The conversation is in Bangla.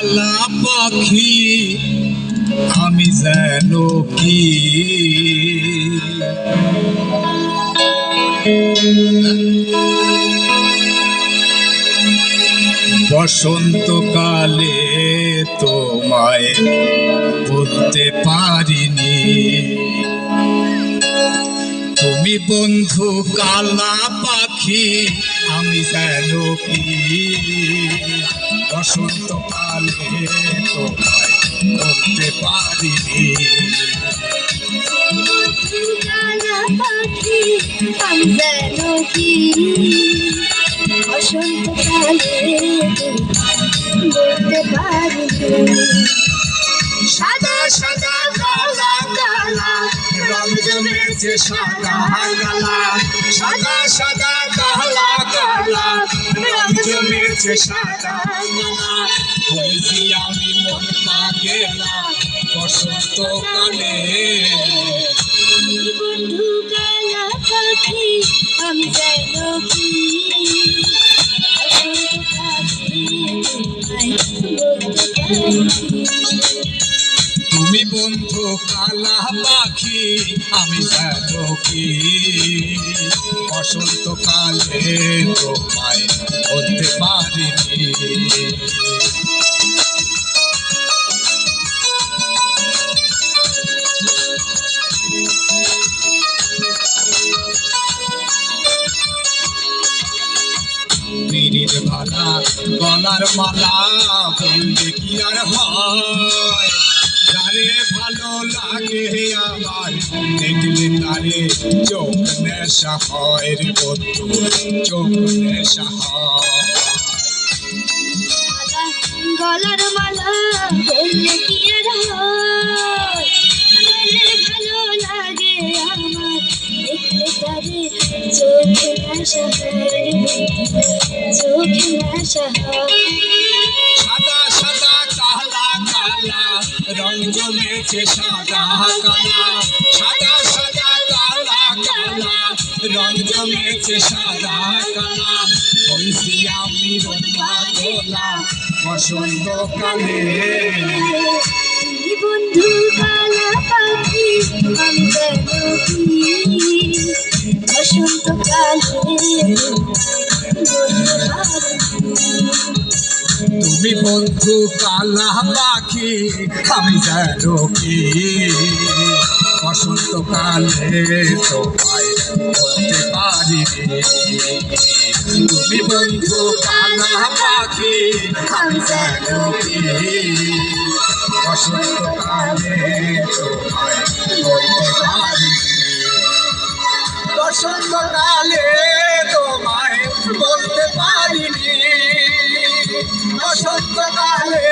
কালা পাখি আমি যেন কি বসন্তকালে তোমায় বলতে পারিনি তুমি বন্ধু কালা পাখি আমি যেন কি বসন্তকালে তোমায় বলতে পারিনি কালা পাখি আমি যেন কি বসন্তকালে বলতে পারিনি সাদা সাদা কালা কালা রং জমেছে সাদা কালা সাদা সাদা কালা কালা রং জমেছে সাদা কালা বলছি আমি মন পাগেলা বসন্তকালে বন্ধু কালা পাখি আমি যেন কি তুমি বন্ধু কালা পাখি আমি যেন কি বসন্তকালে তোমায় বলতে পারিনি মেরির ভালা গলার মালা বললে কি আর হয় যারে ভালো লাগে আমার দেখলে তারে চোখ নেশা হয় রে বন্ধু চোখ নেশা হয় গলার মালা বললে কি আর হয় ভালো লাগে আমার দেখলে তারে চোখ নেশা হয় চোখ নেশা হয় সাদা সাদা কালা কালা রং জমেছে সাদা কালা সাদা সাদা কালা কালা রং জমেছে সাদা কালা বলছি আমি রঙা গোলা বসন্তকালে তুমি বন্ধু কালা পাখি আমি যেন কি বসন্তকালে তুমি বন্ধু কালা পাখি আমি যেন কি বসন্তকালে তোমায় বলতে পারিনি তুমি বন্ধু কালা পাখি আমি যেন কি বসন্তকালে তোমায় বলতে পারিনি বসন্তকালে তোমায় বলতে পারিনি বসন্তকালে